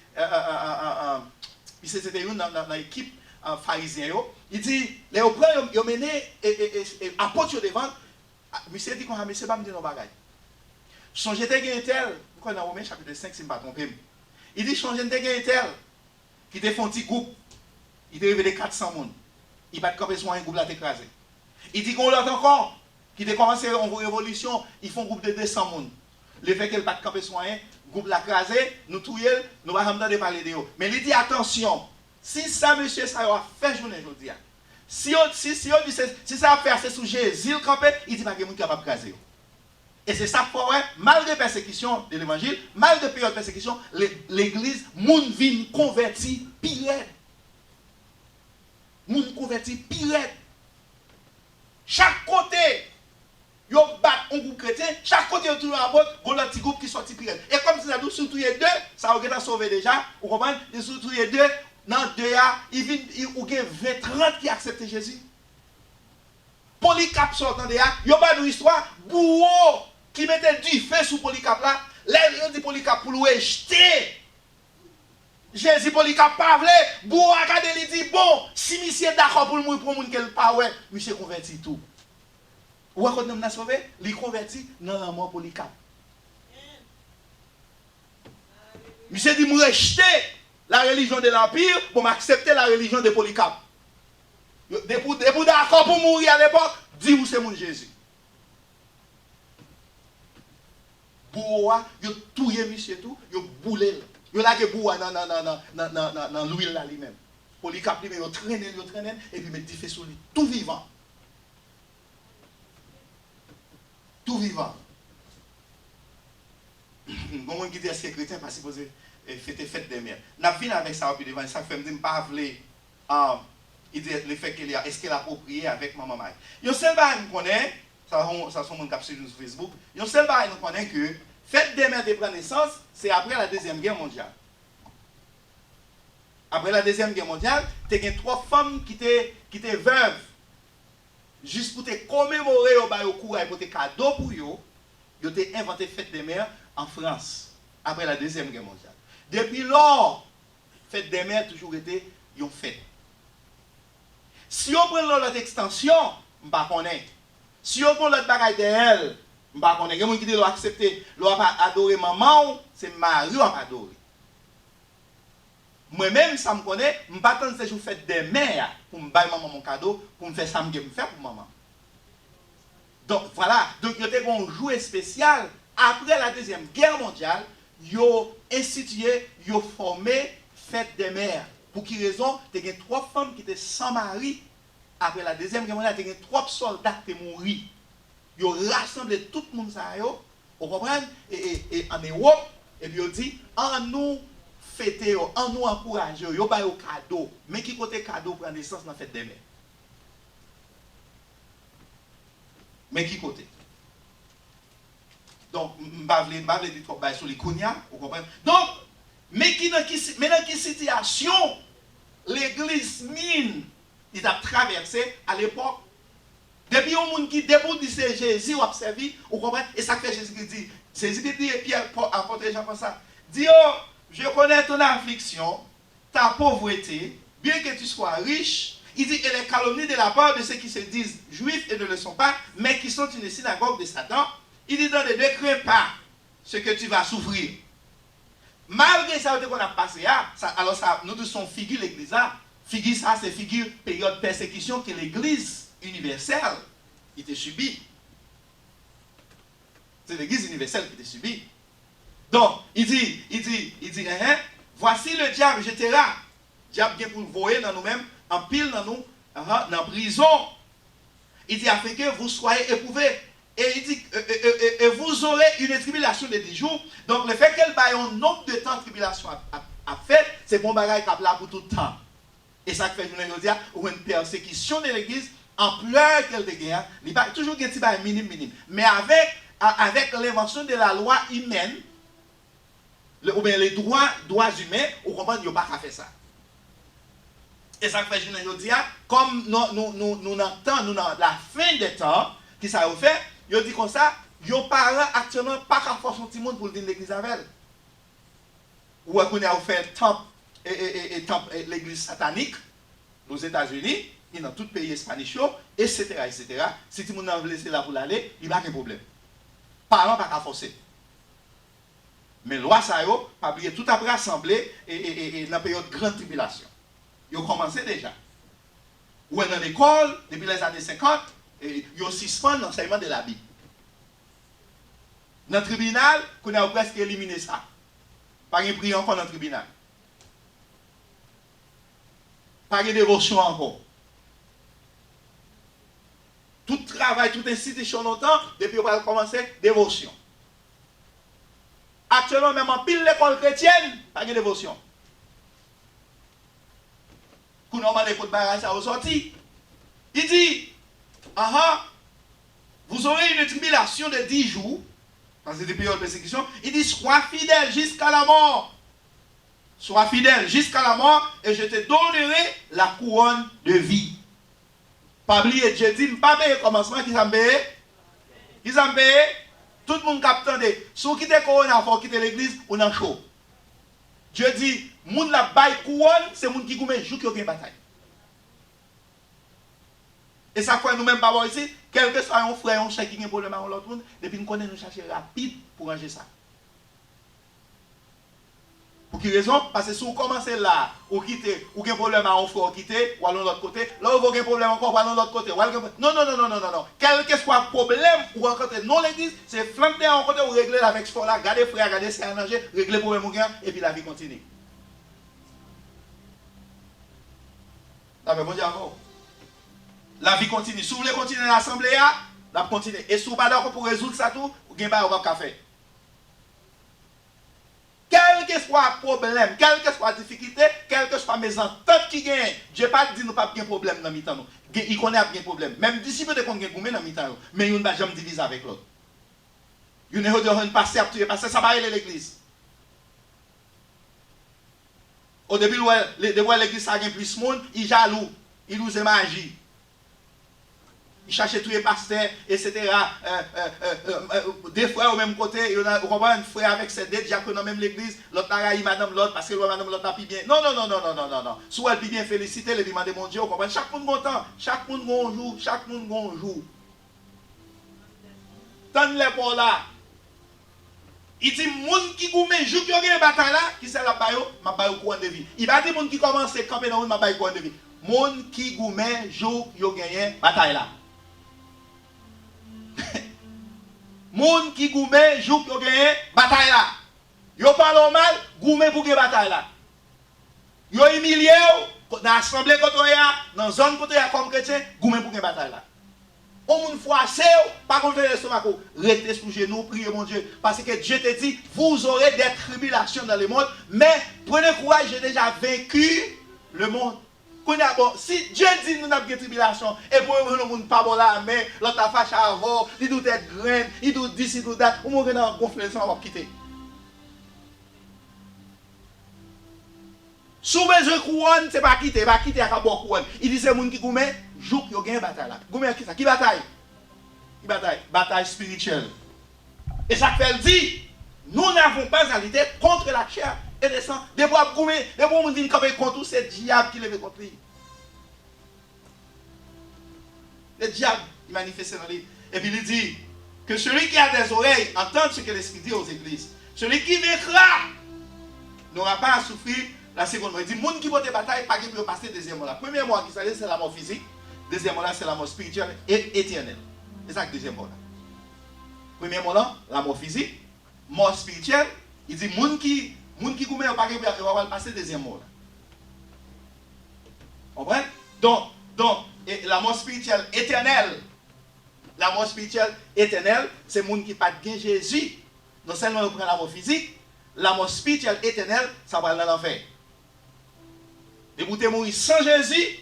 une dans l'équipe pharisien. Il dit, les oppresseurs, ils ont mené apôtres devant. Monsieur dit qu'on a monsieur pas me dire nos bagages. Changez de tel, pourquoi dans Romains chapitre 5, si je ne me pas trompé. Il dit, changez de tel, qui te font un petit groupe, il te révélé 400 personnes. Il va te camper sur un groupe là t'écraser. Il dit qu'on l'a encore. Qui a commencé en révolution, ils font un groupe de 200 personnes. Le fait qu'elle ne pas camper sur un groupe l'a crasé, nous touyer, nous va de parler de eux. Mais il dit attention, si ça, monsieur, ça a fait journée aujourd'hui, si ça a fait, c'est sous Jésus le campé, il dit pas que quelqu'un capable de craser. Et c'est ça pour ouais, malgré persécution de l'évangile, malgré période de persécution, l'église, moun vin converti pire. Moun converti pire. Chaque côté, yo bat un groupe chrétien, chaque côté yo tourne à botte, on a un petit groupe qui sorti pire. Et comme si ça nous surtout les deux, ça a sauvé déjà, vous comprenez? Et surtout les deux, dans deux ans, il y a 20-30 qui acceptent Jésus. Polycarpe sortant de là, il y a pas d'histoire, bourreau qui mettait du feu sous Polycarpe là, là il dit Polycarpe pour le jeter. Jésus Polycarpe pas vle, bourreau a il dit bon, si monsieur d'accord pour le mourir pour moun qu'elle pas ouais, monsieur converti tout. Ou quand nous n'a sauvé, il converti dans la mort Polycarpe. Monsieur dit moi jeter la religion de l'empire pour m'accepter la religion de Polycarpe. Depuis d'accord pour mourir à l'époque, dis-vous c'est mon Jésus. Boua, yo touye monsieur tout, yo boulé. Yo la ke boua dans l'huile là lui-même. Polycarpe lui-même, yo traîne, et puis mettre du feu sur lui. Tout vivant. Tout vivant. Bon, qui dit est-ce que chrétien pas supposé fête des mères. N'a vinn avec ça puis devant ça fait me dire pas vle il dit le fait qu'il y a est-ce qu'elle a approprié avec maman Marie. Yo seul bail nous connaît ça sont mon cap sur Facebook. Yo seul bail nous connaît que fête des mères de prendre naissance, c'est après la Deuxième Guerre mondiale. Après la Deuxième Guerre mondiale, tu as 3 femmes qui étaient veuves juste pour te commémorer au courage pour te cadeau pour eux. Ils ont inventé fête des mères en France après la Deuxième Guerre mondiale. Depuis lors, fête des mères toujours été une fête. Si on prend l'autre extension, je ne sais pas. Si on prend l'autre bagaille de elle, je ne sais pas. Il y a des gens qui disent accepter, l'on pas adorer maman, c'est Marie qui va adorer. Moi-même, ça me connaît, je ne sais pas tant que je fais des mères pour me bailler maman mon cadeau, pour me faire ça que je fais pour maman. Donc voilà, donc il y a un jouet spécial. Après la Deuxième Guerre mondiale, ils ont institué, ils ont formé fête des mères. Pour quelle raison? Il y a 3 femmes qui étaient sans mari. Après la Deuxième Guerre mondiale, il y a 3 soldats qui sont morts. Ils ont rassemblé tout le monde, vous comprenez? Et en Europe, et puis ils ont dit, en nous fêter, en nous encourager, ils ont pas un cadeau. Mais qui côté cadeau pour la naissance dans la fête des mères? Mais qui côté? Donc, je ne vais pas dire trop sur les Kounia, vous comprenez? Donc, mais dans quelle situation l'église mine il a traversé à l'époque? Depuis un monde qui débute de Jésus, a servi, vous comprenez? Et ça fait Jésus qui dit, et Pierre apporte Jean comme ça. Dit, oh, je connais ton affliction, ta pauvreté, bien que tu sois riche. Il dit, et les calomnies de la part de ceux qui se disent juifs et ne le sont pas, mais qui sont une synagogue de Satan. Il dit, dans les deux, crains pas ce que tu vas souffrir. Malgré ça, qu'on a passé, alors ça, nous tous sommes figure l'église. Figure ça, c'est figure période de persécution que l'église universelle était subie. C'est l'église universelle qui était subie. Donc, il dit, voici le diable jettera. Diable vient pour nous voyer dans nous-mêmes, en pile dans nous, dans prison. Il dit, afin que vous soyez éprouvés. Et il dit, et vous aurez une tribulation de 10 jours. Donc, le fait qu'elle baille un nombre de temps de tribulation à faire, c'est bon bagage qui est là pour tout le temps. Et ça fait, je veux dire, ou une persécution de l'église, ampleur qu'elle gagne, il va toujours gagner un minime. Mais avec l'invention de la loi humaine, ou bien les droits humains, on comprend qu'il n'y a pas qu'à faire ça. Et ça fait, je veux dire, comme nous entendons dans la fin des temps, qui ça a fait, il dit comme ça, les parents actuellement pas qu'à forcer son petit monde pour le dire l'église avec elle. Ou qu'on a fait l'église satanique aux États-Unis, et dans tout le pays espagnol, etc. Si tout le monde a laissé là pour l'aller, il n'y a pas de problème. Parents pas qu'à forcer. Mais loi ça yo, pas oublier tout après assemblée et dans la période de grande tribulation. Ils ont commencé déjà. Ou dans l'école, depuis les années 50, ils ont suspendu l'enseignement de la Bible. Dans le tribunal, on a presque éliminé ça. pas de prière encore dans le tribunal. Pas de dévotion encore. Tout travail, toute institution longtemps, depuis qu'on va commencer, dévotion. Actuellement, même en pile l'école chrétienne, pas de dévotion. Pour normalement, l'école barrage, ça a ressorti. Il dit, vous aurez une tribulation de 10 jours, parce que c'est des périodes de persécution. Il dit, sois fidèle jusqu'à la mort. Sois fidèle jusqu'à la mort, et je te donnerai la couronne de vie. Pas oublier, Dieu dit, pas payer commencement, qui s'en paye? Qui s'en paye? Tout le monde capte. Si vous quittez Corona, il faut quitter l'église, on est chaud. Dieu dit, moun la baille couronne, c'est moun qui goumé joue qui a une bataille. Et ça fait nous-mêmes pas voir ici, quel que soit un frère, un chèque qui a un problème avec l'autre monde, depuis nous connaissons, nous chercher rapide pour ranger ça. Pour quelle raison? Parce que si vous commencez là, vous quittez, vous avez un problème avec un frère, vous quittez, ou allons de l'autre côté, là vous avez un problème encore, vous allons de l'autre côté. Non. Quel que soit le problème, vous rencontrez dans l'église, c'est flanquer en côté, vous réglez avec ce frère-là, gardez frère, gardez ce qu'il y a à manger, réglez le problème, et puis la vie continue. Bon Dieu encore. La vie continue. Si vous voulez continuer l'assemblée, la continue. Et si vous n'avez pas d'accord pour résoudre ça tout, vous n'avez pas de faire. Quel que soit le problème, quelle que soit la difficulté, quelles que soient mes ententes qui gagnent, Dieu pas dit nous pas de problème dans le temps. Il connaît bien problème. Même disciple de qu'on gagne dans le temps, mais il ne va jamais diviser avec l'autre. Il ne va pas passer à tuer parce que ça va aller l'église. Au début, l'église a plus de monde, il jaloux, il use magie. Il cherche tous les pasteurs, etc. Des frères au même côté, il y a un frère avec ses dettes, j'ai dans même l'église, l'autre a madame l'autre, parce que madame l'autre n'a plus bien. Non. Si elle peut bien féliciter, elle demande mon Dieu, comprend. Chaque monde content, chaque monde joue, chaque monde joue. Tant les pour là. Il dit, monde qui goûte, joue qui a une bataille là, qui c'est la baille, ma baille courant de vie. Il va dire, monde qui commence à camper dans ma baille courant de vie. Monde qui goûte, joue qui a gagné bataille là. Moun qui goumé joue pour gagner bataille là. Yo parle mal, goumé pour gagner bataille là. Yo humilié dans l'assemblée côté dans zone côté comme chrétien, goumé pour gagner bataille là. On moun froissé, pas contre l'estomac, restez sous genoux, priez mon Dieu parce que Dieu te dit, vous aurez des tribulations dans le monde, mais prenez courage, j'ai déjà vaincu le monde. Bon, si Dieu dit nous n'avons pas de tribulation, et pour nous, nous n'avons pas bon là, mais l'autre a fâché avant, il doit être grain, il doit dire, il doit être, on va dans gonfler, on va quitter. Sous besoin de couronne, c'est pas quitter, pas quitter à bon couronne. Il dit c'est les gens qui goumé, joue qui ont gagné bataille là. Goumé qui ça? Qui bataille? Qui bataille? Bataille spirituelle. Et ça fait dit, nous n'avons pas à lutter contre la chair et le sang. Des fois, goumé, des fois, on dit que contre c'est le diable qui lève contre lui. Le diable, il manifeste dans lui. Et puis il dit que celui qui a des oreilles entende ce que l'Esprit dit aux églises. Celui qui vaincra n'aura pas à souffrir la seconde mort. Il dit, monde qui vote bataille, pas qui peut passer deuxième mort. La première mort qui s'allie, c'est la mort physique. Deuxième mort là, c'est la mort spirituelle et éternelle. C'est ça que deuxième mort là. Première mort là, la mort physique, mort spirituelle. Il dit, monde qui goumé, pas qui peut passer deuxième mort là. Comprenez? Donc, et la mort spirituelle éternelle, la mort spirituelle éternelle, c'est le monde qui n'a pas de Jésus. Non seulement on prend la mort physique, la mort spirituelle éternelle, ça va dans l'enfer. Et vous êtes mourir sans Jésus,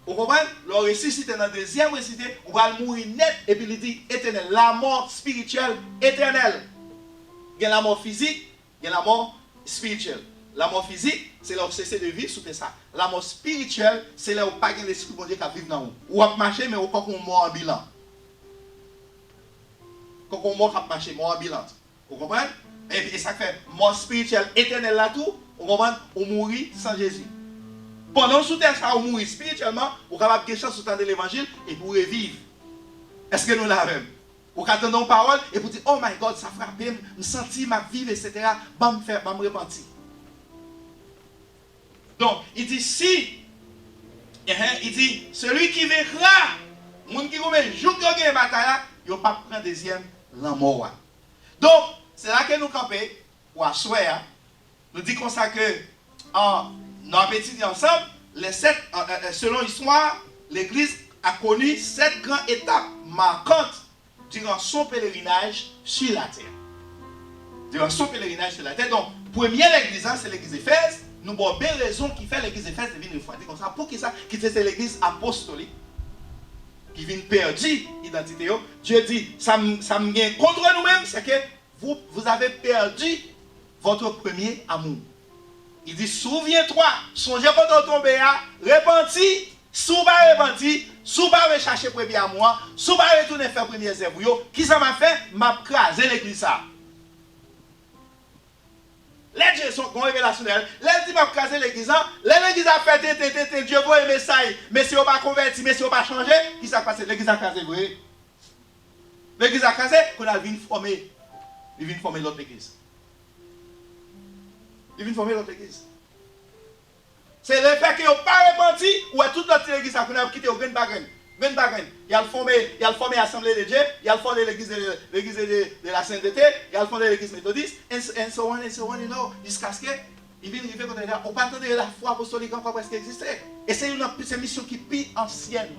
vous comprenez? Le ressuscité dans la deuxième ressuscité, vous allez mourir net, et puis il dit éternel. La mort spirituelle éternelle. Il y a la mort physique, il y a la mort spirituelle. La mort physique, c'est là où cessez de vivre sous ça. La mort spirituelle, c'est là où pas de l'esprit de Dieu qui vit dans vous. Ou à marcher, mais ou quand on mort en bilan. Quand on mort à marcher, mort en bilan. Vous comprenez? Et ça fait mort spirituelle éternelle là tout. Vous comprenez? On mourit sans Jésus. Pendant sous terre, ça, on mourit spirituellement, on est capable de chance sous de l'évangile et pour revivre. Est-ce que nous l'avons? Vous attendons une parole et vous dites, oh my God, ça frappe, je me sentis ma vie, etc. Je me repentir. Donc, il dit, il dit, celui qui vaincra, monde qui gomme, joue qui a une bataille, il ne va pas prendre deuxième, la mort. Donc, c'est là que nous campons, pour asseoir, nous dit comme ça que, nous avons étudié ensemble, selon l'histoire, l'Église a connu 7 grandes étapes marquantes durant son pèlerinage sur la terre. Durant son pèlerinage sur la terre. Donc, première église, c'est l'église d'Éphèse. Nous avons bien raison qui fait l'église d'Éphèse de venir refroidir comme ça. Pour qui ça? Qui c'est l'église apostolique qui vient perdre l'identité. Dieu dit, ça me vient contre nous-mêmes, c'est que vous avez perdu votre premier amour. Il dit, souviens-toi, songez quand on tombe à, repentis, sous pas repenti, sous pas rechercher premier amour, sous pas retourner faire premier œuvre. Qui ça m'a fait? M'a crasé l'église ça. Les dieux sont révélationnels. Les dit m'a crasé l'église. L'église a fait Dieu veut aimer ça. Mais si on pas converti, mais si on pas changé, qui ça passe? L'église a crasé vrai. L'église a crasé, qu'on a vu former. Il vient former l'autre église. Il vient former l'autre église. C'est le fait qu'ils n'ont pas repenti, ou à toute notre église qu'on a quitté au Grand Bagan. Il a formé l'Assemblée de Dieu, il a formé l'église de la sainteté, il a formé l'église méthodiste, and so on, you know, jusqu'à ce qu'il vienne arriver quand il a, on pas attendre la foi apostolique encore presque exister. Et c'est une mission qui est plus ancienne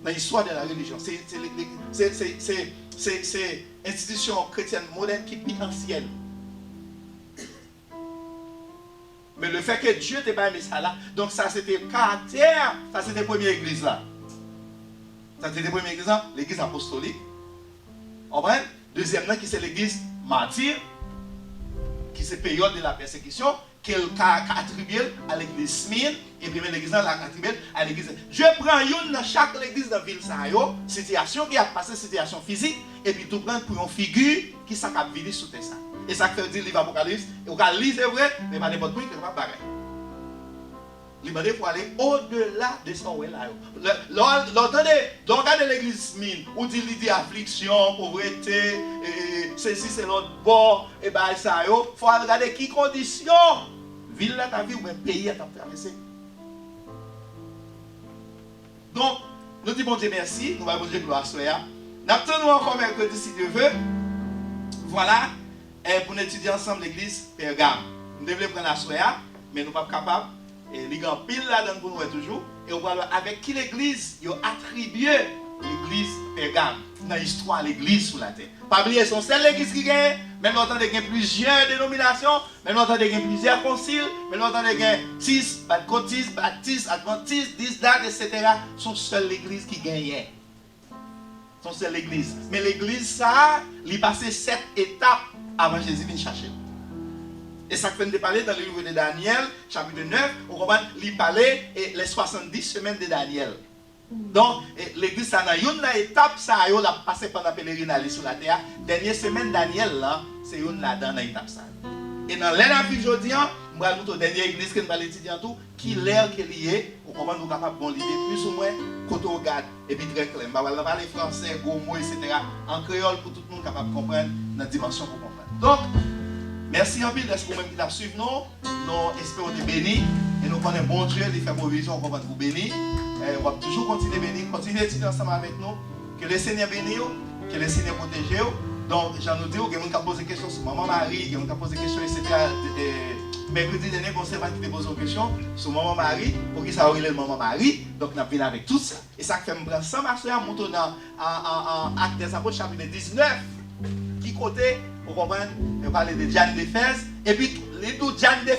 dans l'histoire de la religion. C'est l'institution chrétienne moderne qui est plus ancienne. Mais le fait que Dieu t'ait pas aimé ça là, donc ça c'était le caractère, ça c'était la première église là. Ça c'était la première église là, l'église apostolique. Comprenez? Deuxième là qui c'est l'église martyre, qui c'est période de la persécution, qu'elle a attribué à l'église Smyrne, et puis l'église là l'a attribué à l'église. Je prends une dans chaque église de ville ça yo, situation qui a passé situation physique, et puis tout prendre pour une figure qui ça a vécu sous terre ça. Et ça fait dire livre Apocalypse. Et on va lire, c'est vrai, mais pas n'importe quoi, il ne pas pareil. Il faut aller au-delà de ce qu'on est là. Regardez l'église mine, où il dit affliction, pauvreté, ceci c'est l'autre bord, et bien ça, il faut regarder qui condition ville là ta vie ou même pays à traverser. Donc, nous disons bon Dieu merci, nous allons vous dire gloire à soi. Nous attendons encore mercredi si Dieu veut. Voilà. Et pour nous étudier ensemble l'église Pergame. Nous devons prendre la soya, mais nous ne sommes pas capables. Et nous avons pile là-dedans pour nous toujours. Et on va voir avec qui l'église a attribué l'église Pergame dans l'histoire de l'église sur la terre. Pas oublier, c'est celle l'église qui gagne, même longtemps il y a plusieurs dénominations, même longtemps il y a plusieurs conciles, même longtemps il y a 6, baptistes, adventistes, 10 dates, etc. sont seule l'église qui gagne. Sont seule l'église. Mais l'église, ça, il passe 7 étapes avant Jésus vienne chercher. Et ça fait de parler dans le livre de Daniel, chapitre 9, on comprend, il parlait les 70 semaines de Daniel. Donc, l'église, ça a une étape, ça a passé pendant le pèlerinage sur la terre. Dernière semaine Daniel, là, c'est une là-dedans, l'étape ça. Et dans l'année aujourd'hui, je vais vous donner dernière église que nous allons étudier tout, qui l'air qui est lié, on comprend, nous sommes capables de l'idée plus ou moins, quand on regarde, et puis très clair. On va parler français, gros mots, etc. En créole, pour tout le monde capable de comprendre, dans la dimension pour comprendre. Donc, merci en pile d'être vous-même qui t'a suivi nous. Nous espérons de bénir. Et nous connaissons bon Dieu, de faire provision pour vous bénir. On va toujours continuer à bénir, continuer à étudier ensemble avec nous. Que le Seigneur bénisse, que le Seigneur protège. Donc, j'en ai dit, il y a des gens qui ont posé des questions sur Maman Marie, il y a des gens qui ont posé des questions, etc. Mercredi dernier, on s'est qui posé une question sur Maman Marie, pour qui ça aurait le Maman Marie. Donc, on a venu avec tout ça. Et ça fait me prendre 100 marches à monter en Actes des Apôtres, chapitre 19, qui côté, vous comprenez, on parle de Jeanne d'Éphèse, et puis les deux Jeanne d'Éphèse.